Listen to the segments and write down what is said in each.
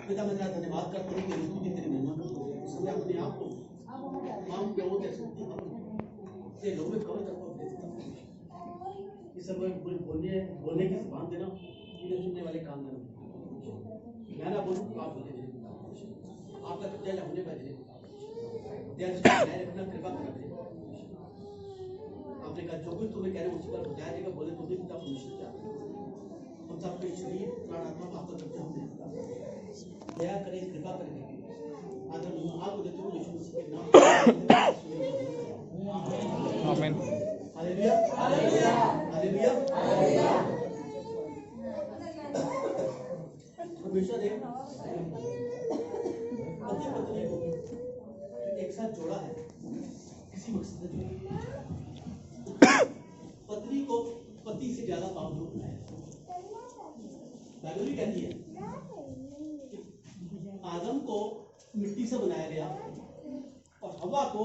पिता मैं तेरा धन्यवाद करता हूँ कि ऋतु की तेरी महिमा करता हूँ। उस समय अपने आप को तमाम प्रभु के शक्ति से लोगों में कवर करता हूँ। इस समय बोलने की जबान देना, इन्हें सुनने वाले कान देना। मैं ना बोलूँ आप बोले, आपका कब्जा होने पर रखना, कृपा करना। आपने कहा जो कुछ तुम्हें कह रहे हो उसी पर बताया जाएगा। बोले तुम्हें पिता परमेश्वर क्या हम सबके शरीर प्राण आत्मा आपका कब्जा हमने दया करें, कृपा करें। आदर आपको देते हो यीशु मसीह के नाम। आमीन। Hallelujah, hallelujah, hallelujah, hallelujah. परमेश्वर ने पति पत्नी को एक साथ जोड़ा है किसी मकसद से जोड़ा। पत्नी को पति से ज्यादा पावरफुल बनाया। बाइबल भी कहती है कि आदम को मिट्टी से बनाया गया और हवा को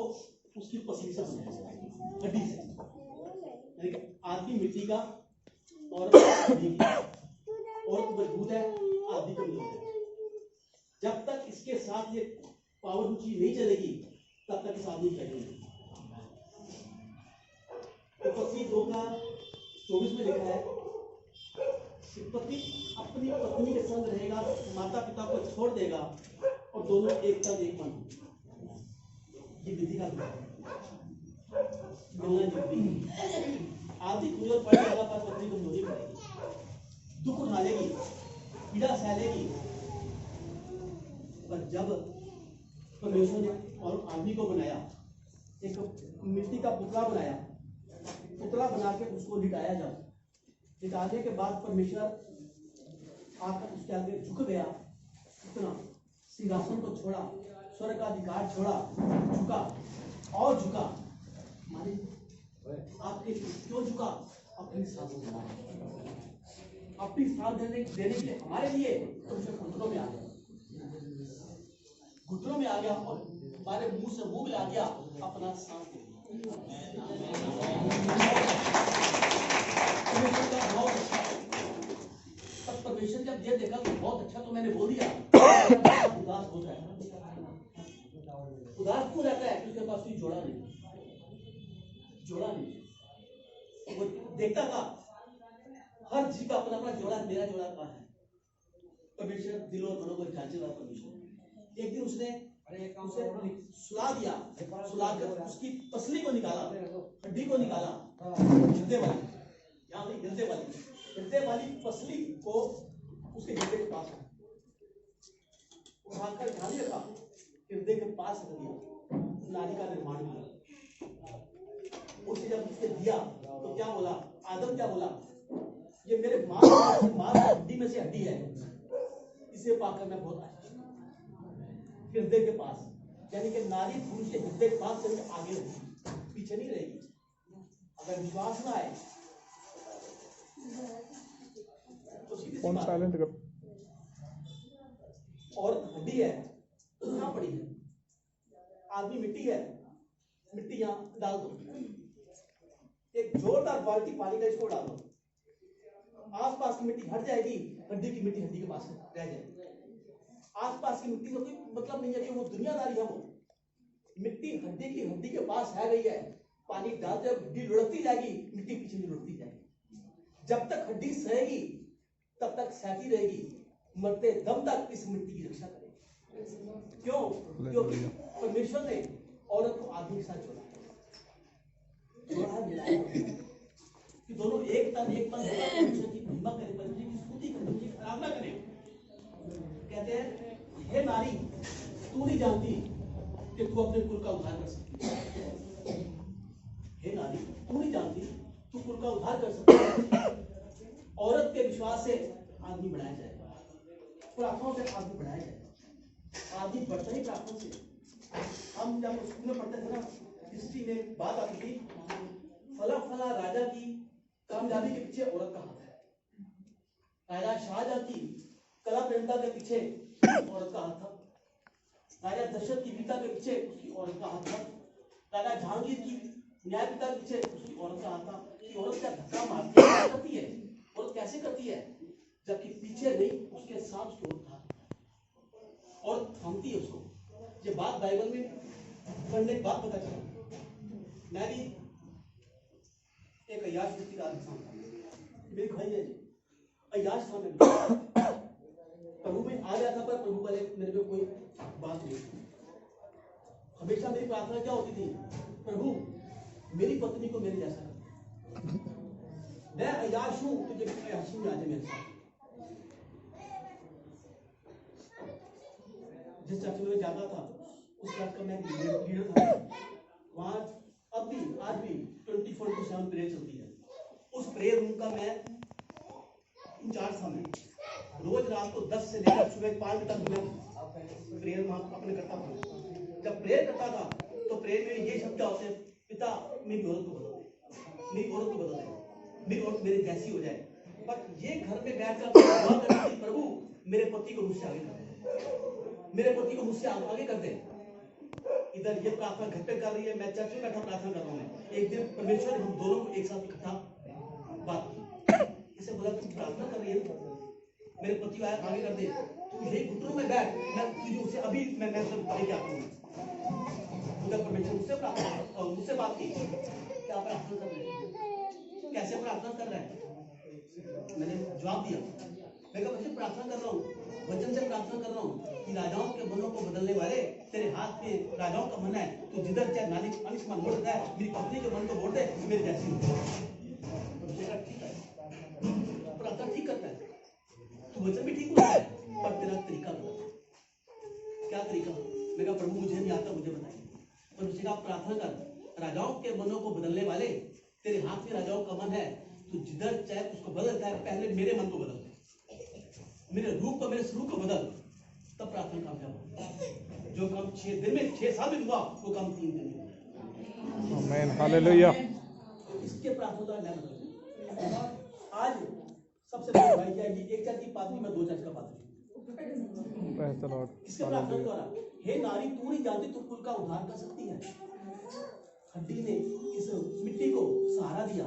उसकी पसली से बनाया गया, हड्डी से। यानी कि आदमी मिट्टी का और मजबूत है, आदमी कमजोर है। जब तक इसके साथ ये पावरफुल चीज नहीं चलेगी तब तक इस आदमी चलेगी। तो पत्नी 2:24 में लिखा है कि पति अपनी पत्नी के संग रहेगा, माता पिता को छोड़ देगा और दोनों एक तन एक मन। ये विधि का आदि कमजोर पड़ जाएगा पर पत्नी कमजोरी पड़ेगी, दुख उठा लेगी, पीड़ा सह लेगी। पर जब परमेश्वर ने और आदमी को बनाया, एक मिट्टी का पुतला बनाया, पुतला बना के उसको लिटाया। जब लिटाने के बाद परमेश्वर आकर उसके आगे झुक गया, इतना सिंहासन को छोड़ा, स्वर्ग का अधिकार छोड़ा, झुका और झुका। माने आपके लिए क्यों झुका? अपनी सांस देना, अपनी सांस देने के लिए हमारे लिए घुटनों में आ गया, घुटनों में आ गया और हमारे मुंह से मुंह मिला गया, अपना सांस दे परमेश्वर जब ये देखा तो बहुत अच्छा, तो मैंने बोल दिया। उदास हो जाए, उदास क्यों रहता है? उसके पास कोई जोड़ा नहीं। वो देखता था हर चीज का अपना अपना जोड़ा, मेरा जोड़ा कहाँ है? परमेश्वर दिल और मनों को जांचेगा। परमेश्वर एक दिन उसने उसे सुला दिया, सुलाकर उसकी पसली को निकाला, हड्डी को निकाला, हृदय वाली पसली को उसके हृदय के पास उठाकर ध्यान रखा, हृदय के पास रख दिया, नारी का निर्माण किया। उसे जब उसने दिया तो क्या बोला? आदम क्या बोला? ये मेरे मां हड्डी में से हड्डी है, इसे पाकर मैं बहुत आश्चर्य। हृदय के पास, यानी कि नारी पुरुष के हृदय के पास से आगे रहेगी, पीछे नहीं रहेगी। अगर विश्वास ना आए तो सीधी साइलेंट कर। और हड्डी है कहाँ पड़ी है? आदमी मिट्टी है, मिट्टी यहाँ डाल दो, एक जोरदार बाल्टी पानी का इसको डालो, आसपास की मिट्टी हट जाएगी, हड्डी की मिट्टी हड्डी के पास रह जाएगी। आसपास की मिट्टी का कोई मतलब नहीं है कि वो दुनियादारी है। वो मिट्टी हड्डी के पास है गई है, पानी डालते हड्डी लुढ़कती जाएगी, मिट्टी पीछे नहीं लुढ़कती जाएगी। जब तक हड्डी सहेगी तब तक सहती रहेगी, मरते दम तक इस मिट्टी की रक्षा करेगी। क्यों? क्योंकि परमेश्वर ने औरत को आदमी के साथ जोड़ा कि दोनों एक तन एक मन परमेश्वर की महिमा करें, परमेश्वर की स्तुति करें, परमेश्वर की आराधना करें। कहते हैं हे नारी, तू नहीं जानती कि तू अपने कुल का उद्धार कर सकती है। हे नारी, तू नहीं जानती तू कुल का उद्धार कर सकती है। औरत के विश्वास से आदमी बढ़ाया जाएगा, प्रार्थनाओं से आदमी बढ़ाया जाएगा। आदमी बढ़ता ही प्रार्थना से। हम जब स्कूल में पढ़ते थे ना, हिस्ट्री में बात आती थी, फला राजा की कामयाबी के पीछे औरत का हाथ है। राजा शाहजहां की कला प्रेमता के पीछे औरत का हाथ था। राजा दशरथ की वीरता के पीछे उसकी औरत का हाथ था। राजा जहांगीर की न्यायपिता के पीछे उसकी औरत का हाथ था। कि औरत क्या धक्का मारती है, करती है? औरत कैसे करती है? जबकि पीछे नहीं, उसके साथ उसकी औरत था। होती है उसको। ये बात बाइबल में पढ़ने के बाद पता चला। मैं भी एक अय्याश व्यक्ति का इंसान था, मेरी भाई है जी, अय्याश था मैं। प्रभु में आ गया था, पर प्रभु का मेरे पे कोई बात नहीं। हमेशा मेरी प्रार्थना क्या होती थी, प्रभु मेरी पत्नी को मेरे जैसा कर। मैं अय्याश हूं, तुझे अय्याशी में आ जाए मेरे साथ। जिस चर्च में जाता था उस चर्च का मैं लीडर था। वहां अब भी आज भी 24/7 प्रेयर चलती है। उस प्रेयर रूम का मैं इंचार्ज था। मैं रोज रात को 10 से लेकर सुबह 5 बजे तक मैं प्रेयर वहां अपने करता था। जब प्रेयर करता था तो प्रेयर में ये शब्द होते हैं, पिता मेरी औरत को बदल दे, मेरी औरत को बदल दे, मेरी औरत मेरे जैसी हो जाए। बट ये घर में बैठकर दुआ करती थी, प्रभु मेरे पति को मुझसे आगे कर दे, मेरे पति को मुझसे आगे कर दे। इधर ये प्रार्थना घर पे कर रही है, मैं चर्च में बैठा प्रार्थना कर रहा हूँ। एक दिन परमेश्वर ने हम दोनों को एक साथ इकट्ठा बात की। इसे बोला तू प्रार्थना कर रही है, मेरे पति आगे कर दे, तू यही घुटनों में बैठ, मैं तुझे उसे अभी मैं सब क्या करूँगा। उधर परमेश्वर मुझसे बात की, क्या प्रार्थना कर रहे हैं, कैसे प्रार्थना कर रहे हैं। मैंने जवाब दिया, मैं कहा बच्चे प्रार्थना कर रहा हूँ, वचन से प्रार्थना कर रहा हूँ कि राजाओं के मनों को बदलने वाले तेरे हाथ में राजाओं का मन है। तू जिधर चाहे नालिक अनिश मन मोड़ देता है, मेरी पत्नी के मन को मोड़ दे, मेरे जैसी हो। ठीक है, प्रार्थना ठीक करता है, तू वचन भी ठीक होता है, पर तेरा तरीका गलत है। क्या तरीका? मैं कहा प्रभु मुझे नहीं आता, मुझे बताइए। पर उसने कहा प्रार्थना कर, राजाओं के मनों को बदलने वाले तेरे हाथ में राजाओं का मन है। तू जिधर चाहे उसको बदलता है, पहले मेरे मन को बदल, मेरे रूप को, मेरे स्वरूप को बदल, तब प्रार्थना कामयाब हो। जो काम 6 दिन में 6 साल में हुआ, वो काम 3 दिन में। आमीन, हालेलुया। इसके प्रार्थना मैं मतलब आज सबसे बड़ी भाई क्या है, एक चर्च की पादरी, मैं 2 चर्च का पादरी। किसके प्रार्थना द्वारा? हे नारी, तू नहीं जानती तू कुल का उद्धार कर सकती है। हड्डी ने इस मिट्टी को सहारा दिया,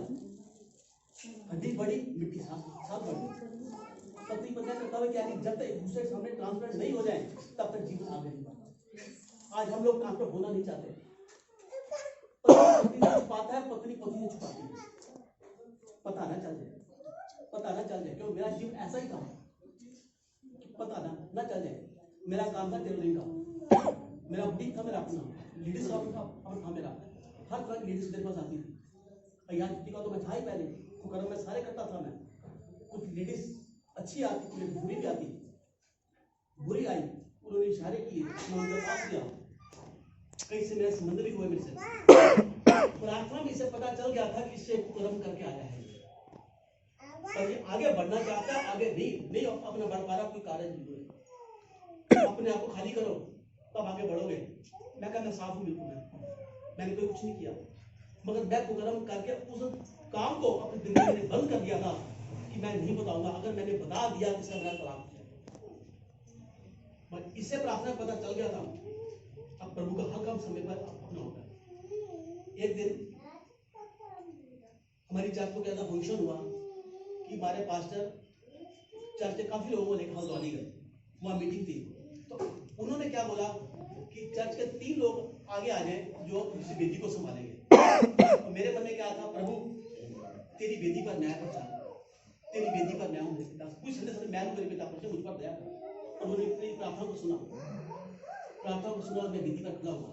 हड्डी बड़ी, मिट्टी साथ बड़ी। पत्नी पता करता हुआ क्या कि जब तक एक दूसरे के सामने ट्रांसपेरेंट नहीं हो जाए तब तक जीवन आगे नहीं बढ़ता। आज हम लोग ट्रांसपेरेंट होना नहीं चाहते। पत्नी छुपाता है, पत्नी पति से छुपाती है, पता ना चल जाए, पता ना चल जाए। क्यों? मेरा जीवन ऐसा ही था, पता ना चल जाए। मेरा काम था टेलरिंग का, मेरा बुटीक था, मेरा अपना लेडीज शॉप था मेरा। हर तरह की लेडीज मेरे पास आती थी। अय्याश बुटीक का तो मैं था ही पहले, कुकरम में सारे करता था मैं। कुछ लेडीज अच्छी आती थी, बुरी भी आती। बुरी आई, उन्होंने इशारे किए, मैं उनके पास गया, कहीं से मेरा संबंध भी हुआ मेरे से। प्रार्थना में इसे पता चल गया था कि इससे कुकरम करके आया है, पर ये आगे बढ़ना चाहता है, आगे नहीं अपना बढ़ पा रहा, कोई कारण नहीं है। अपने आप को खाली करो तब आगे बढ़ोगे। मैं कहना साफ हूं बिल्कुल, मैंने कोई कुछ नहीं किया, मगर मैं कुकरम करके उस काम को अपनी जिंदगी में बंद कर दिया था कि मैं नहीं बताऊंगा। अगर मैंने बता दिया तो मेरा तलाक है। इससे प्रार्थना पता चल गया था, अब प्रभु का हर काम समय पर अपना होता है। एक दिन हमारी चर्च में क्या था, फंक्शन हुआ कि हमारे पास्टर चर्च के काफी लोगों को लेकर हल्द्वानी गए, वहां मीटिंग थी। तो उन्होंने क्या बोला कि चर्च के 3 लोग आगे आ जाए जो इस वेदी को संभालेंगे। तो मेरे मन में क्या था, प्रभु तेरी वेदी पर न्याय कर, तेरी वेदी पर न्याय मेरे पिता, कुछ संदेश मैं मेरे पिता पर मुझ पर दया कर। उन्होंने मेरी प्रार्थना को सुना, प्रार्थना को सुना, मैं वेदी पर खड़ा हुआ,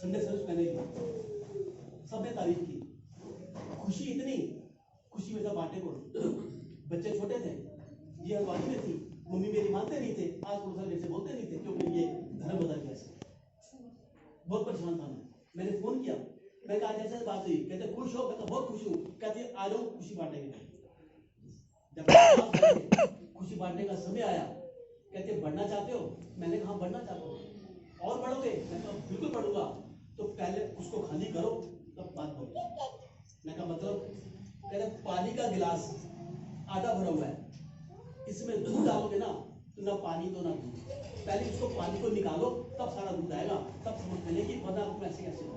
संदेश मैंने लिया, सबने तारीफ की, खुशी इतनी, खुशी में सब बांटे को। बच्चे छोटे थे, ये हल्द्वानी में थी, मम्मी मेरी मानते नहीं थे, आज पड़ोसा मेरे से बोलते नहीं थे क्योंकि ये धर्म बदल गया। बहुत परेशान था मैंने फोन किया, मैं कहा ऐसे बात हुई, कहते खुश हो? कहते बहुत खुश हूँ। कहते आ जाओ खुशी बांटेंगे। जब खुशी बांटने का समय आया, कहते बढ़ना चाहते हो? मैंने कहा बढ़ना चाहता हूँ। और बढ़ोगे? मैं कहा बिल्कुल बढ़ूंगा। तो पहले उसको खाली करो तब बात करो। मैं कहा मतलब? कहते पानी का गिलास आधा भरा हुआ है, इसमें दूध डालोगे ना तो ना पानी तो ना दूध, पहले उसको पानी को निकालो तब सारा दूध आएगा, तब समझ में कि वरना पैसे कैसे हो।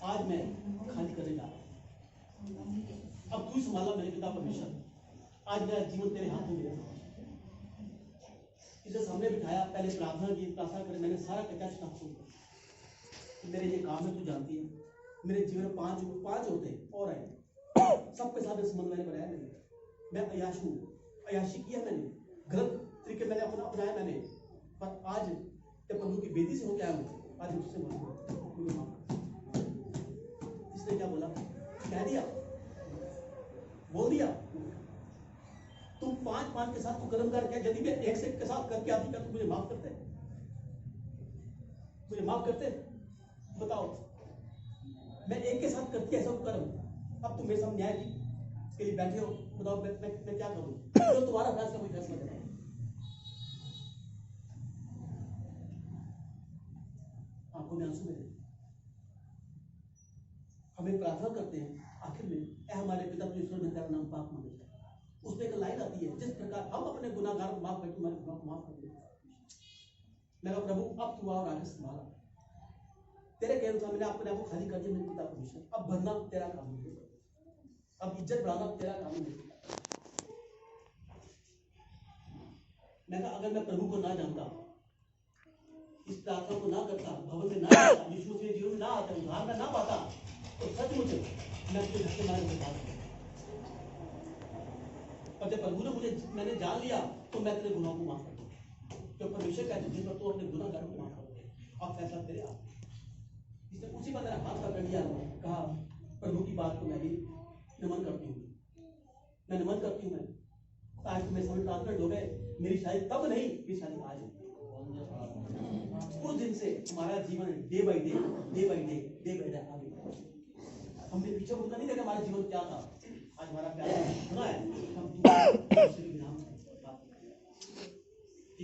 आज मैं खाली करने जा रहा हूं, अब तू संभाला मेरे पिता परमेश्वर। आज मेरा जीवन तेरे हाथ में, इसे सामने बिठाया, पहले प्रार्थना की, प्रार्थना कर मैंने सारा कच्चा स्टाफ सुना। मेरे ये काम है, तू जानती है, मेरे जीवन में पांच होते और आए, सबके साथ संबंध मैंने बनाया नहीं। मैं अयाश हूँ, अयाशी किया मैंने, गलत तरीके मैंने अपनाया मैंने, पर आज जब प्रभु की बेदी से होकर आया हूँ, आज मुझसे इसने क्या बोला, कह दिया, बोल दिया, तुम पांच के साथ तू कर्म करके, यदि मैं एक से के साथ करके आती क्या, तू मुझे माफ करते, मुझे माफ करते? बताओ, मैं एक के साथ करती ऐसा कर्म, अब तुम मेरे सामने न्याय के लिए बैठे हो, बताओ मैं क्या करूं? तो तुम्हारा फैसला, कोई फैसला करो। आंखों में आंसू मेरे, हमें प्रार्थना करते हैं आखिर में, ऐ हमारे पिता जो ईश्वर में तेरा नाम पाक मांगे जाए, उसमें एक लाइन आती है, जिस प्रकार हम अपने गुनाहगार को माफ करके तुम्हारे गुनाह को माफ कर देते। मैं कहा प्रभु अब तू और आगे संभाला, तेरे के अनुसार मैंने अपने आप को खाली कर दिया मेरे पिता परमेश्वर, अब भरना तेरा काम है, अब इज्जत बढ़ाना तेरा काम है। मैं कहा अगर मैं प्रभु को ना जानता, इस प्रार्थना को ना करता, भवन में ना आता, यीशु के जीवन में ना आता, उद्धार में ना पाता, तो सचमुच मैं तुझे धक्के मार के बता दूंगा। और जब प्रभु ने मैंने जान लिया, तो मैं तेरे गुनाहों को माफ कर दूंगा, तो परमेश्वर कहते जिस पर तू अपने गुनाहगारों को माफ कर दे, अब फैसला तेरे हाथ। इसने उसी पर मेरा हाथ पकड़ लिया, कहा प्रभु की बात को मैं भी नमन करती हूँ, मैं नमन करती हूँ। मैं आज मेरे समय ट्रांसफर हो गए, मेरी शादी तब नहीं, मेरी शादी आज है। उस दिन से हमारा जीवन डे बाय डे आगे। हमने पीछे मुड़ना नहीं देखा, हमारा जीवन क्या था, आज हमारा प्यार सुना है, हम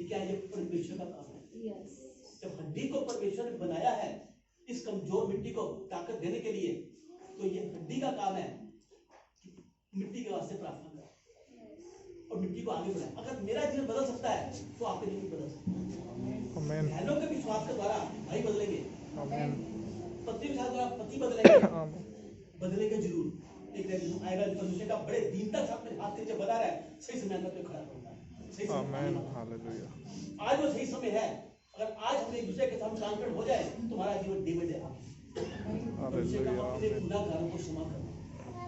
क्या ये परमेश्वर का काम है। जब हड्डी को परमेश्वर ने बनाया है इस कमजोर मिट्टी को ताकत देने के लिए, तो ये हड्डी का काम है कि मिट्टी के वास्ते प्रार्थना करें और मिट्टी को आगे बढ़ाएं। अगर मेरा जीवन बदल सकता है तो आपका जीवन बदल सकता है। बहनों के विश्वास के द्वारा भाई बदलेंगे, पति विश्वास द्वारा पति बदलेंगे, बदलेंगे जरूर। एक दिन आएगा परमेश्वर का बड़े दीनता से अपने हाथ से बता रहा है, सही समय पर खड़ा होगा, सही समय। आज वो सही समय है। अगर आज हम एक दूसरे के साथ ट्रांसफर हो जाए, तुम्हारा जीवन डे बाय डे अपने गुनाहगारों को क्षमा करना,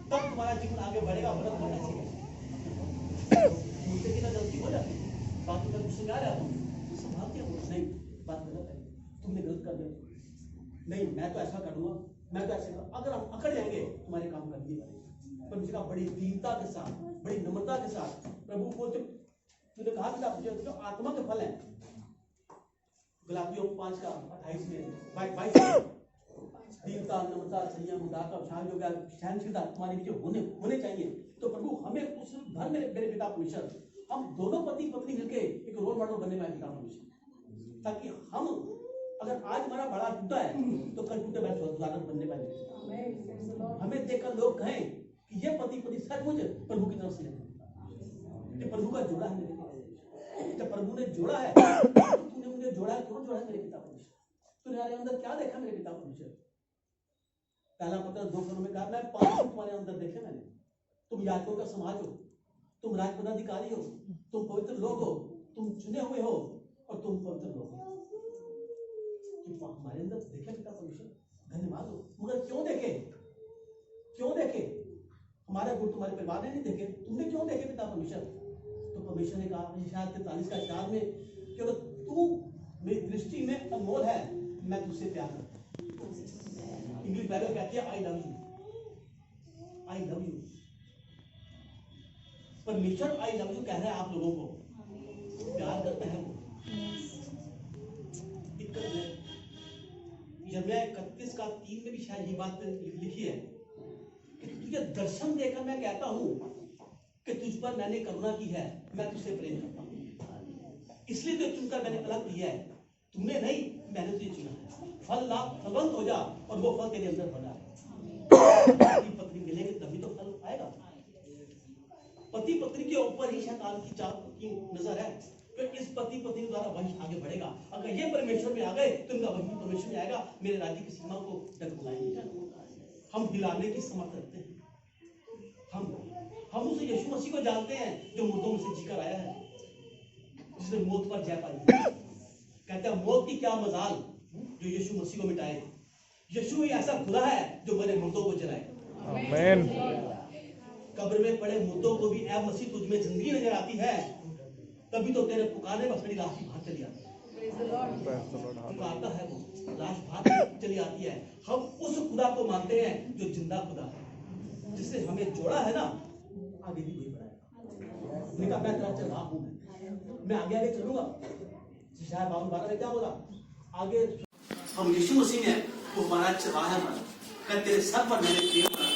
तब तुम्हारा जीवन आगे बढ़ेगा। मदद करना चाहिए, मुझसे कितना गलती हो जाती है, बात तो गुस्से में आ रहा हूँ, संभालते हो, नहीं बात गलत है, तुमने गलत कर दिया, नहीं मैं तो ऐसा करूंगा, मैं तो ऐसे करूंगा। अगर हम अकड़ जाएंगे तुम्हारे काम कर दिए, परमेश्वर का बड़ी दीनता के साथ, बड़ी नम्रता के साथ प्रभु को तूने कहा कि जो आत्मा के फल है, गलातियों 5:28 में 22 दीनता, नम्रता, संयम, उदारता, क्षमा, सहनशीलता तुम्हारे बीच होने चाहिए। तो प्रभु हमें उस भर मेरे पिता परमेश्वर, हम दोनों पति पत्नी मिलके एक रोल मॉडल बनने में पिता परमेश्वर, ताकि हम अगर आज हमारा बड़ा टूटा है तो कल टूटे मैं सुधारक बनने पाएंगे। हमें देखकर लोग कहें कि ये पति पत्नी सचमुच प्रभु की तरफ से ये प्रभु का जोड़ा है मेरे पास, जब प्रभु ने जोड़ा है तूने मुझे जोड़ा है, कौन जोड़ा है मेरे पिता परमेश्वर, तूने मेरे अंदर क्या देखा मेरे पिता परमेश्वर। पहला पत्र 2 में कहा मैं 5 तुम्हारे अंदर देखे मैंने, तुम याजकों का समाज हो, तुम राजपदाधिकारी हो, तुम पवित्र लोग हो, तुम चुने हुए हो और तुम पवित्र लोग हो। हमारे अंदर देखे पिता परमेश्वर, धन्यवाद हो। मगर क्यों देखे हमारे गुण तुम्हारे परिवार ने नहीं देखे, तुमने क्यों देखे पिता परमेश्वर। तो परमेश्वर ने कहा शायद 43:4 में कि तू मेरी दृष्टि में अनमोल है, मैं तुझसे प्यार करता हूं। इंग्लिश बाइबल कहती है आई लव यू। परमेश्वर आई लव यू कह रहा है आप लोगों को, प्यार करता है वो। यिर्मयाह 31:3 में भी शायद ये बात लिखी है कि तुझे दर्शन देकर मैं कहता हूं कि तुझ पर मैंने करुणा की है, मैं तुझसे प्रेम करता हूं, इसलिए तो चुनकर मैंने अलग किया है, तुमने नहीं मैंने तुझे चुना है। फलवंत हो जा और वो फल तेरे अंदर बना है। पति पत्नी मिलेंगे तभी तो फल आएगा। पति पत्नी के ऊपर ही शैतान की नजर है, तो इस पति पत्नी द्वारा वंश आगे बढ़ेगा। अगर ये परमेश्वर में आ गए तो इनका वंश परमेश्वर में आएगा, मेरे राज्य की सीमा को डगमगाएंगे। हम हिलाने की समर्थ रखते हैं। हम उस यीशु मसीह को जानते हैं जो मुर्दों में से जीकर आया है, जिसने मौत पर जय पाई। कहते हैं मौत की क्या मजाल जो यीशु मसीह को मिटाए। यीशु ही ऐसा खुदा है जो मेरे मुर्दों को जलाए। आमीन। कब्र में पड़े मुर्दों को भी ऐ मसीह तुझ में जिंदगी नजर आती है, तभी तो तेरे पुकारने में खड़ी लाश की भाग चली आती है। पुकारता है वो, लाश भाग चली आती है। हम उस खुदा को मानते हैं जो जिंदा खुदा है, जिसने हमें जोड़ा है ना, आगे भी वही बढ़ाएगा। मैं तेरा चल रहा हूं, मैं आगे आगे चलूंगा। शायद बाबू 12 में क्या बोला आगे, हम यीशु मसीह में वो हमारा चला है, हमारा तेरे सर पर मैंने प्रेम करा है,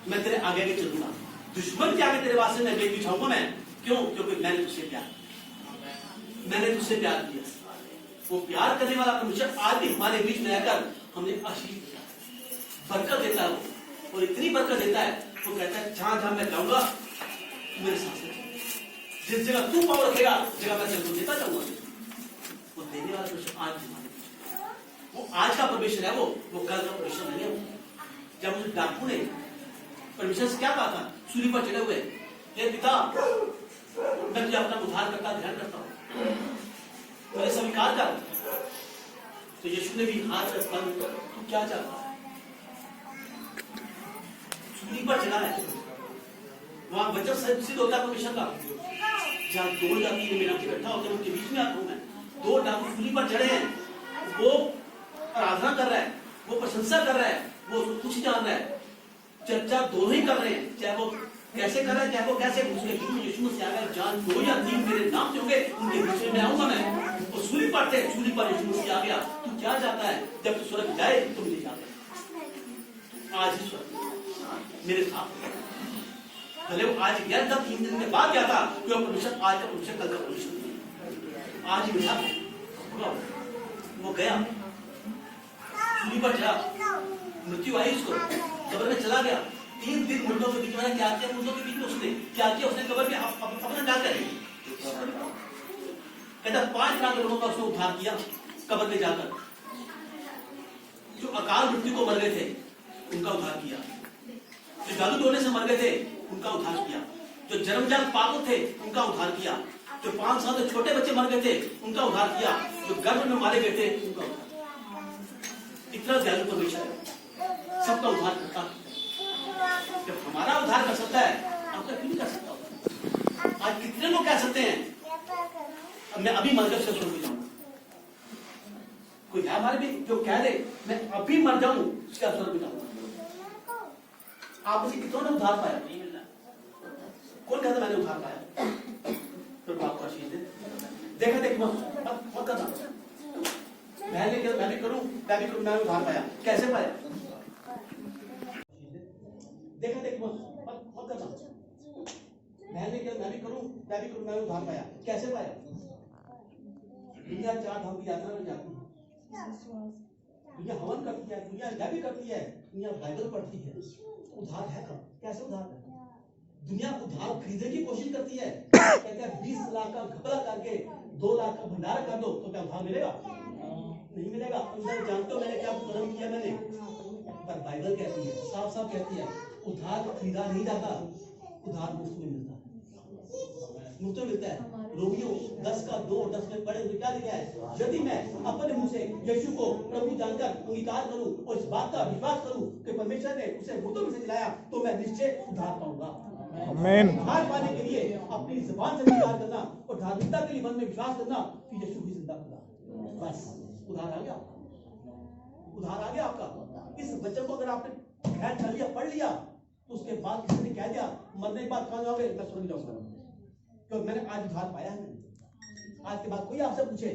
मैं तेरे आगे आगे चलूंगा। दुश्मन के आगे तेरे वास्ते मैं बेच बिछाऊंगा मैं, क्यों? क्योंकि मैंने तुझसे प्यार किया। वो प्यार करने वाला परमेश्वर आज भी हमारे बीच में रहकर हमने आशीष दिया, बरकत देता है वो, और इतनी बरकत देता है वो कहता है जहां जहां मैं जाऊंगा मेरे साथ चल, जिस जगह तू पाँव रखेगा जगह मैं चल देता जाऊंगा। वो देने वाला परमेश्वर आज भी वो आज का परमेश्वर है, वो कल का परमेश्वर नहीं है। जब उस डाकू ने परमेश्वर से क्या कहा था सूली पर चढ़े हुए, हे पिता मैं तुझे अपना उद्धार करता ध्यान करता हूं, मुझे स्वीकार कर। तो यीशु ने भी हाथ रखा, तू क्या चाहता है? सूली पर चढ़ा है, वहां वचन सिद्ध होता है परमेश्वर का। जहां दो जाति मेरा इकट्ठा होते हैं उनके बीच में आता हूं मैं। दो डाकू सूली पर चढ़े हैं, वो आराधना कर रहा है, वो प्रशंसा कर रहा है, वो कुछ जान रहा है, चर्चा दोनों ही कर रहे हैं, चाहे वो कैसे कर रहा है, चाहे वो कैसे। उसके बीच में यीशु मसीह आकर जान 2 या 3 मेरे नाम से होंगे उनके बीच में मैं आऊंगा। मैं वो सूली पर थे, सूली पर यीशु मसीह आ गया। तू क्या चाहता है? जब तू स्वर्ग जाए तो मुझे जाता आज ही स्वर्ग मेरे साथ। भले वो आज गया था, 3 दिन के बाद गया था, क्यों? परमेश्वर आज का परमेश्वर कल का परमेश्वर आज ही मिला। वो गया सूली पर चढ़ा, मृत्यु आई उसको, कब्र में चला गया। 3 दिन मुर्दों के बीच में क्या किया? मुर्दों के बीच में उसने क्या किया? उसने कब्र में अपना क्या करे, कहता 5 लाख लोगों का उसने उद्धार किया कब्र में जाकर। जो अकाल मृत्यु को मर गए थे उनका उद्धार किया, जो जादू टोने से मर गए थे उनका उद्धार किया, जो जन्मजात पागल थे उनका उद्धार किया, जो 5 साल से छोटे बच्चे मर गए थे उनका उद्धार किया, जो गर्भ में मारे गए थे उनका उद्धार। इतना दयालु परमेश्वर है, सबका उद्धार करता है। जब हमारा उद्धार कर सकता है, आपका क्यों नहीं कर सकता? आज कितने लोग कह सकते हैं मैं अभी मरकर से स्वर्ग जाऊंगा? कोई है हमारे भी जो कह दे मैं अभी मर जाऊं उसका स्वर्ग जाऊंगा? आप मुझे कितनों ने उद्धार पाया? नहीं मिलना। कौन कहता मैंने उद्धार पाया? तो आपको आशीष दे। देखा देख मत करना, मैं भी करूं, मैं उद्धार पाया। कैसे पाया? देखा देख मत करना, मैं भी करूं, मैं उद्धार पाया। कैसे पाया? दुनिया 4 धाम की यात्रा में जाती है, दुनिया हवन करती है, दुनिया क्या भी करती है, दुनिया बाइबल पढ़ती है। उद्धार है कब? कैसे उद्धार है? दुनिया उद्धार खरीदने की कोशिश करती है, कहते हैं 20 लाख का घपला करके 2 लाख का भंडारा कर दो तो क्या उद्धार मिलेगा? नहीं मिलेगा। अंदर जानते हो मैंने क्या कर्म किया मैंने, पर बाइबल कहती है, साफ साफ कहती है, उद्धार खरीदा नहीं जाता, उद्धार मुफ्त में मिलता है, मुफ्त में मिलता है। रोमियो 10 का 2 और 10 में पढ़े हुए क्या लिखा है? यदि मैं अपने मुंह से यीशु को प्रभु जानकर अंगीकार करूं और इस बात का विश्वास करूं कि परमेश्वर ने उसे मुर्दों में से जिलाया, तो मैं निश्चय उद्धार पाऊंगा। आमीन। उद्धार पाने के लिए अपनी जुबान से अंगीकार करना और धार्मिकता के लिए मन में विश्वास करना कि यीशु ही जिंदा खुदा, बस उद्धार आ गया, उद्धार आ गया आपका। इस वचन को अगर आपने ध्यान कर लिया, पढ़ लिया, तो उसके बाद किसी ने कह दिया मरने के बाद कहां जाओगे? मैं स्वर्ग जाऊंगा, क्योंकि मैंने आज उद्धार पाया है। आज के बाद कोई आपसे पूछे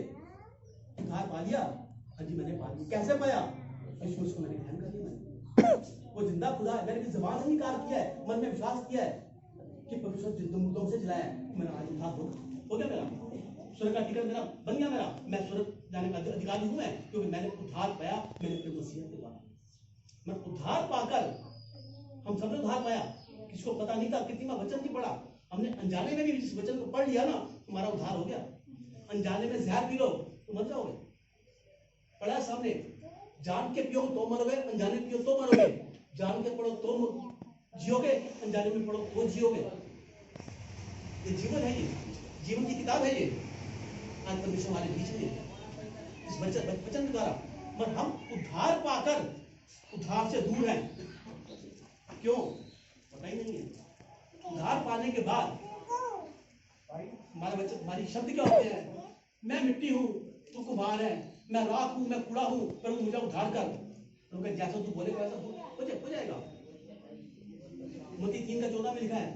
उद्धार पा लिया? हाँ जी मैंने पा लिया। कैसे पाया? यीशु को मैंने ध्यान कर लिया, वो जिंदा खुदा है। मैंने जुबान से इनकार किया है, मन में विश्वास किया है कि परमेश्वर जिंदा मुर्दों से जिलाया है, मैंने आज उद्धार हो गया। मेरा स्वर्ग का टिकट मेरा बन गया, मेरा मैं स्वर्ग जाने का अधिकारी हूं मैं, क्योंकि मैंने उद्धार पाया, मैंने अपने मसीह के द्वारा। मैं उद्धार पाकर, हम सबने उद्धार पाया, किसी को पता नहीं था, कितनी बार वचन नहीं पढ़ा हमने, अनजाने में भी जिस वचन को पढ़ लिया ना, तुम्हारा उद्धार हो गया। अनजाने में जहर पी लो तो मर जाओगे, पढ़ा सामने, जान के पियो तो मरोगे, अनजाने पियो तो मरोगे। जान के पढ़ो तो जियोगे, अनजाने में पढ़ो तो जियोगे। ये जीवन है, ये जीवन की किताब है ये। आज परमेश्वर हमारे बीच में इस वचन के द्वारा, पर हम उद्धार पाकर उद्धार से दूर हैं। क्यों? पता ही नहीं है। उद्धार पाने के बाद हमारी शब्द क्या होते हैं? मैं मिट्टी हूं, तू कुम्हार है, मैं राख हूं, मैं कूड़ा हूं, प्रभु मुझे उद्धार कर। प्रभु जैसा तू बोलेगा वैसा हो जाएगा। मत्ती 3:14 में लिखा है,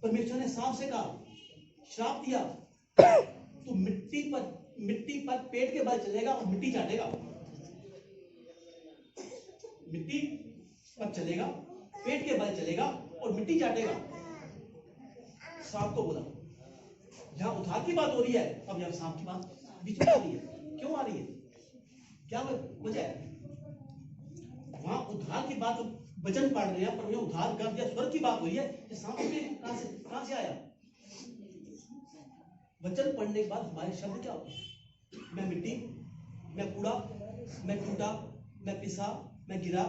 परमेश्वर ने सांप से कहा, श्राप दिया, तू मिट्टी पर पेट के बल चलेगा और मिट्टी चाटेगा। मिट्टी पर चलेगा, पेट के बल चलेगा और मिट्टी चाटेगा। सांप को बोला। जहां उद्धार की बात हो रही है, अब यहां सांप की बात बीच में आ रही है। क्यों आ रही है? क्या वजह है? वहां उद्धार की बात वचन पढ़ रहे हैं, पर यहां उद्धार कर दिया, स्वर्ग की बात हुई है। ये सांप कहां से आया? वचन पढ़ने के बाद हमारे शब्द क्या होते हैं? मैं मिट्टी, मैं कूड़ा, मैं टूटा, मैं पिसा, मैं गिरा।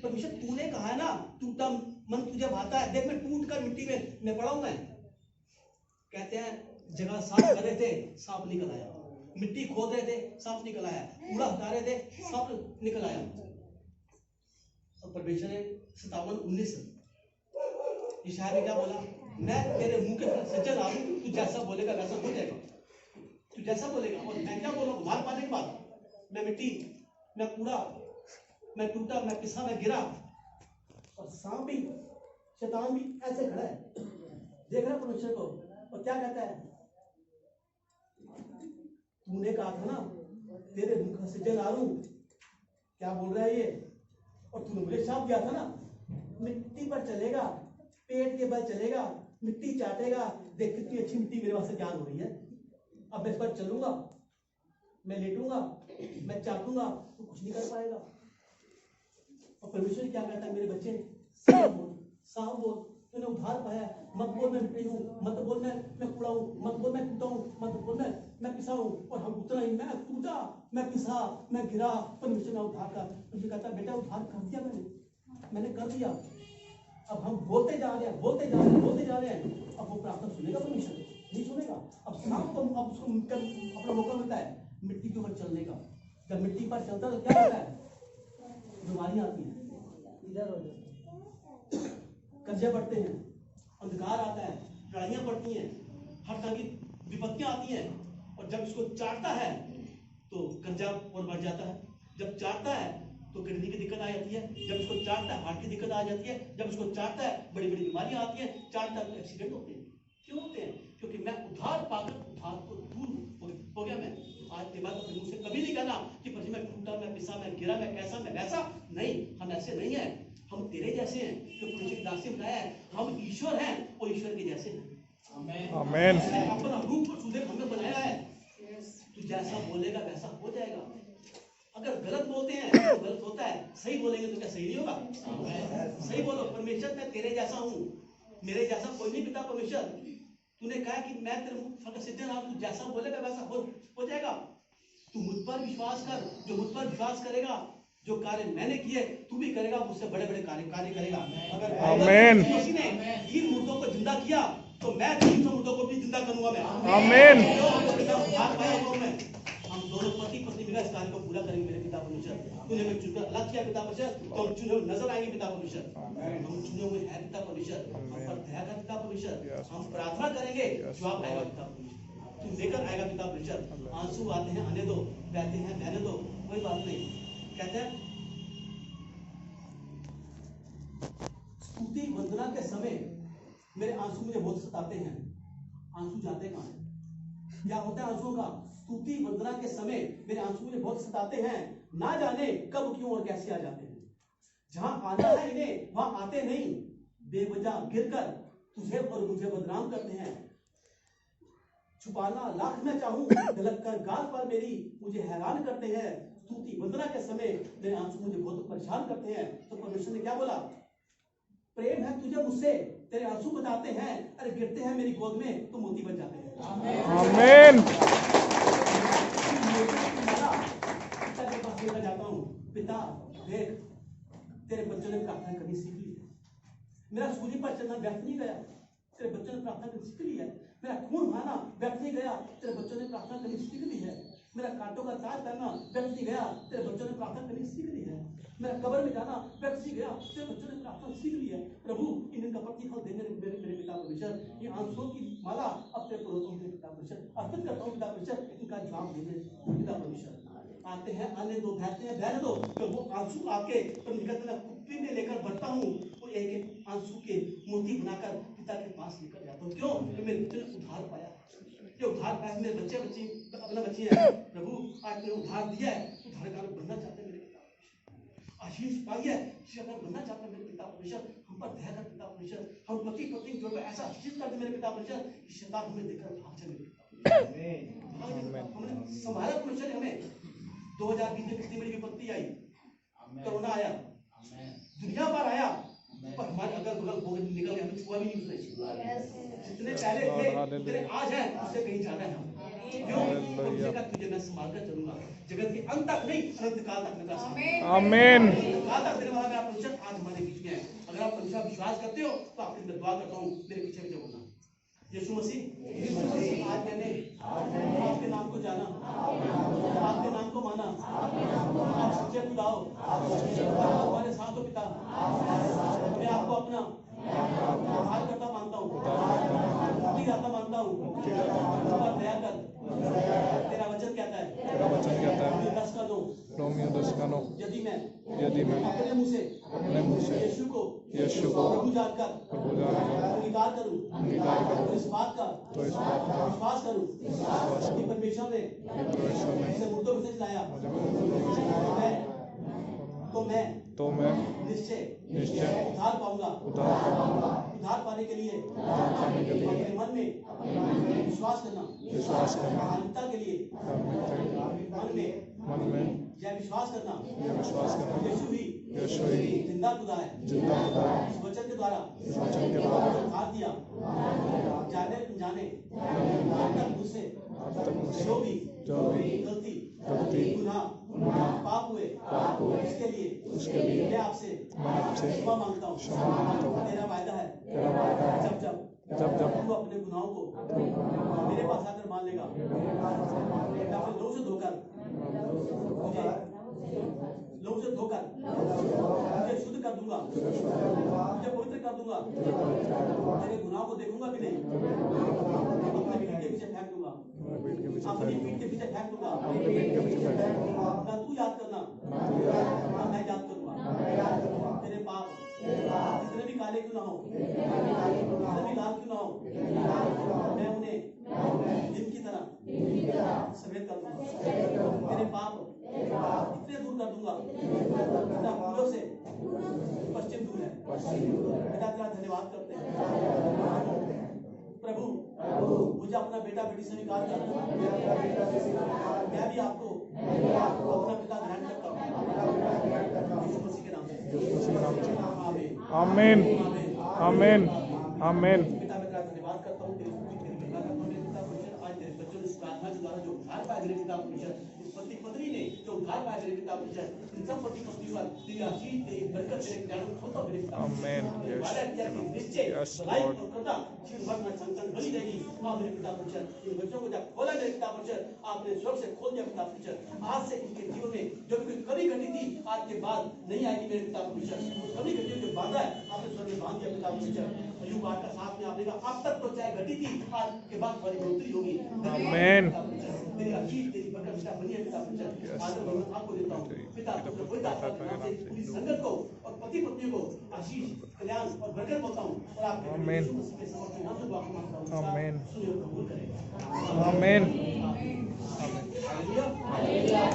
परमेश्वर तूने कहा है ना, टूटा मन तुझे भाता है। देख मैं टूट कर मिट्टी में पड़ा हूं। मैं कहते हैं जगह साफ कर रहे थे, सांप निकल आया। मिट्टी खोद रहे थे, सांप निकल आया। कूड़ा हटा रहे थे, सांप निकल आया। और परमेश्वर ने 57:19 यशायाह में क्या बोला? मैं तेरे मुंह के सच्चा ला दूं, तू जैसा बोलेगा वैसा हो जाएगा। तू जैसा बोलेगा। और मैं क्या बोला उद्धार पाने के बाद? मैं मिट्टी, मैं कूड़ा, मैं टूटा, मैं पिसा, मैं गिरा। और सांप भी, शैतान भी ऐसे खड़ा है, देख रहा परमेश्वर को, और क्या कहता है? तूने कहा था ना तेरे मुख से जल आलू। क्या बोल रहा है ये? और तूने मुझे शाप दिया था ना, मिट्टी पर चलेगा, पेट के बल चलेगा, मिट्टी चाटेगा। देख कितनी अच्छी मिट्टी मेरे वास्ते तैयार हो रही है। अब मैं इस पर चलूंगा, मैं लेटूंगा, मैं चाटूंगा, तो कुछ नहीं कर पाएगा। और परमेश्वर क्या कहता है? मेरे बच्चे साफ बोल, तूने उद्धार पाया। मत बोल मैं मिट्टी हूं, मत बोल मैं कूड़ा हूं, मत बोल मैं टूटा हूं, मत बोल मैं पिसा हूं। और हम उतना ही, मैं टूटा, मैं पिसा, मैं गिरा। परमेश्वर ने उद्धार का, परमेश्वर कहता है बेटा उद्धार कर दिया मैंने कर दिया। अब हम बोलते जा रहे हैं। अब वो प्रार्थना सुनेगा परमेश्वर? नहीं सुनेगा। अब सांप को अब उसको अपना मौका मिलता है मिट्टी के ऊपर चलने का। जब मिट्टी पर चलता है तो क्या होता है? बीमारियां आती हैं, इधर उधर कर्जे बढ़ते हैं, अंधकार आता है, लड़ाइयां बढ़ती हैं, हर तरह की विपत्तियां आती हैं। और जब इसको चाटता है तो कर्जा और बढ़ जाता है। जब चाटता है तो किडनी की दिक्कत आ जाती है। जब इसको चाटता है हार्ट की दिक्कत आ जाती है। जब इसको चाटता है बड़ी बड़ी बीमारियां आती हैं। चाटता है तो एक्सीडेंट होते हैं। क्यों होते हैं? क्योंकि मैं उद्धार पाकर उद्धार को दूर हो गया। मैं आज के बाद अपने मुंह से कभी नहीं कहना कि पर मैं टूटा, मैं पिसा, मैं गिरा, मैं कैसा, मैं वैसा। नहीं, हम ऐसे नहीं है। हम तेरे जैसे हैं जो परमेश्वर की दास से बनाया है। हम ईश्वर हैं और ईश्वर के जैसे हैं। आमीन। अपना रूप और सुदेह हमें बनाया है। तू जैसा बोलेगा वैसा हो जाएगा। अगर गलत बोलते हैं तो गलत होता है, सही बोलेंगे तो क्या सही नहीं होगा? सही बोलो, परमेश्वर मैं तेरे जैसा हूँ, मेरे जैसा कोई नहीं पिता परमेश्वर। तूने कहा कि मैं तेरे मुख से सिद्ध तू जैसा बोलेगा वैसा हो जाएगा। तू मुझ पर विश्वास कर। जो मुझ पर विश्वास करेगा, जो कार्य मैंने किए तू भी करेगा, मुझसे बड़े बड़े कार्य करेगा। अगर आमीन। किसी ने 3 मुर्दों को जिंदा किया तो मैं 300 मुर्दों को भी जिंदा करूंगा। मैं आमीन। हम दोनों पति पत्नी मिला इस कार्य को पूरा करेंगे मेरे पिता परमेश्वर। तूने हमें चुनकर अलग किया पिता परमेश्वर, तो हम चुने हुए नजर आएंगे पिता परमेश्वर। हम चुने हुए हैं पिता परमेश्वर। हम पर दया कर पिता परमेश्वर। हम प्रार्थना करेंगे, जवाब आएगा पिता परमेश्वर। तू लेकर आएगा पिता परमेश्वर। आंसू आते हैं आने दो, बहते हैं बहने दो, कोई बात नहीं। कहते हैं स्तुति वंदना के समय मेरे आंसू मुझे बहुत सताते हैं। आंसू जाते कहां हैं? क्या होता है आंसुओं का? स्तुति वंदना के समय मेरे आंसू मुझे बहुत सताते हैं, ना जाने कब क्यों और कैसे आ जाते हैं। जहां आना है इन्हें वहां आते नहीं, बेवजह गिरकर तुझे और मुझे बदनाम करते हैं। छुपाना लाख मैं चाहूं, गलत कर गाल पर मेरी मुझे हैरान करते हैं। स्तुति वंदना के समय मेरे आंसू मुझे बहुत परेशान करते हैं। तो परमेश्वर ने क्या बोला? प्रेम है तुझे मुझसे, तेरे आंसू बताते हैं, अरे गिरते हैं मेरी गोद में तो मोती बन जाते हैं। आमीन। पिता के पास लेकर जाता हूँ, पिता देख तेरे बच्चों ने प्रार्थना करनी सीख ली है। मेरा सूली पर चलना व्यर्थ नहीं गया। तेरे बच्चों ने प्रार्थना करनी सीख ली है। मेरा खून बहाना व्यर्थ नहीं गया, तेरे बच्चों ने प्रार्थना करनी सीख ली है। मेरा कांटों का ताज पहनना व्यर्थ नहीं गया, तेरे बच्चों ने प्रार्थना करनी सीख ली है। मेरा कब्र में जाना व्यर्थ नहीं गया, तेरे बच्चों ने प्रार्थना सीख ली है। प्रभु इनका प्रतिफल देने मेरे मेरे पिता परमेश्वर, ये आंसुओं की माला अब तेरे पुरोहितों के पिता परमेश्वर अर्पित करता हूँ पिता परमेश्वर, इनका जवाब देने पिता परमेश्वर। आते हैं, आने दो, बैठते हैं, बैठ दो। तो वो आंसू आके कुप्पी में लेकर बढ़ता हूँ, वो एक एक आंसू के मोती बनाकर पिता के पास लेकर जाता हूँ। क्यों? तो मेरे बच्चे ने उद्धार पाया, ये उद्धार पाया। मेरे बच्चे बच्ची अपना बच्ची है प्रभु, आज तुमने उद्धार दिया है, उद्धारकार बनना चाहते हैं मेरे पिता। आशीष पाई है, शिक्षक बनना चाहते हैं मेरे पिता परमेश्वर। हम पर दया कर पिता परमेश्वर, हम पति पत्नी जोड़ में ऐसा आशीष कर दे मेरे पिता परमेश्वर कि शैतान हमें देखकर भाग जाए मेरे पिता। हमने संभाला परमेश्वर ने हमें। 2020 में कितनी बड़ी विपत्ति आई, कोरोना आया, दुनिया पर आया, पर हमारे अगल बगल निकल गया, हमें छुआ भी नहीं उसने। जितने पहले थे जितने आज हैं उससे कहीं ज्यादा है हम। क्यों? तुझे मैं संभाल कर चलूंगा, जगत के अंत तक नहीं, अनंत काल तक मेरा साथ। आमीन। काल तक देने वाला मेरा परमेश्वर आज हमारे बीच में है। अगर आप परमेश्वर विश्वास करते हो तो आपके लिए दुआ करता हूँ, मेरे पीछे पीछे बोलना। यीशु मसीह, आज मैंने आपके नाम को जाना, आपके नाम को माना, आप सच्चे खुदा हो, हमारे साथ हो पिता। मैं आपको अपना उद्धारकर्ता मानता हूँ, मुक्तिदाता मानता हूँ। दया कर, तेरा वचन कहता है, रोमियो 10:9, यदि मैं अपने मुँह से यीशु को प्रभु जानकर अंगीकार करूं तो इस बात का विश्वास करूं कि परमेश्वर ने इसे मुर्दों में से जिलाया, तो मैं निश्चय उद्धार पाऊंगा। उद्धार पाने के लिए अपने मन में विश्वास करना, मानवता के लिए मन में यह विश्वास करना, यीशु ही जिंदा खुदा है। इस वचन के द्वारा उद्धार दिया, जाने अनजाने मुझसे जो भी गलती गुनाह पाप हुए उसके लिए मैं आपसे क्षमा मांगता हूँ। तेरा वायदा है जब तू अपने गुनाहों को मेरे पास आकर मान लेगा, मैं अपने लोगों से धोकर मुझे शुद्ध कर दूंगा, मुझे पवित्र कर दूंगा, तेरे गुनाहों को देखूंगा भी नहीं, अपने पीठ के पीछे फेंक दूंगा, अपनी पीठ के पीछे फेंक दूंगा। ना तू याद करना, ना मैं याद करूंगा। तेरे पाप जितने भी काले क्यों ना हो, जितने भी लाल क्यों ना हो, मैं उन्हें दिन की तरह सफेद कर दूंगा। तेरे पाप इतने दूर कर दूंगा जितना पूर्व से पश्चिम दूर है। बेटा तेरा धन्यवाद करते हैं प्रभु, मुझे अपना बेटा बेटी स्वीकार करना, मैं भी आपको अपना पिता ग्रहण करता हूँ यीशु मसीह के नाम से। आमीन आमीन आमीन। पिता मैं तेरा धन्यवाद करता हूँ, तेरी महिमा करता हूँ पिता परमेश्वर। आज तेरे बच्चों ने इस प्रार्थना के द्वारा जो उद्धार पाया मेरे पिता परमेश्वर, इस पति पत्नी ने जो उद्धार पाया मेरे पिता परमेश्वर, इन सब पति पत्नी पर तेरी आशीष, तेरी बरकत, तेरे ज्ञान खोता मेरे पिता। आमीन। वादा किया कि निश्चय भलाई और कृपा जीवन भर में संतन बनी रहेगी। आप मेरे पिता परमेश्वर इन बच्चों को जब खोला मेरे पिता परमेश्वर, आपने स्वर्ग से खोल दिया पिता परमेश्वर। आज से इनके जीवन में जो भी कमी घटी थी आज के बाद नहीं आएगी मेरे पिता परमेश्वर। उस कमी घटी जो बाधा है आपने स्वर्ग में बांध दिया पिता परमेश्वर। अय्यूब का साथ में आपने कहा अब तक तो चाहे घटी थी, आज के बाद बड़ी बढ़ोतरी होगी। आमीन। तेरी आशीष, तेरी बरकत पिता बनी है पिता परमेश्वर। आज मैं आपको देता हूँ पिता, पूरी संगत को और पति पत्नी को आशीष, कल्याण और बरकत बोलता हूँ और आपके यीशु मसीह के समक्ष नाम से दुआ मांगता हूँ। आमीन सुनिए, कबूल करें। आमीन। हालेलुया।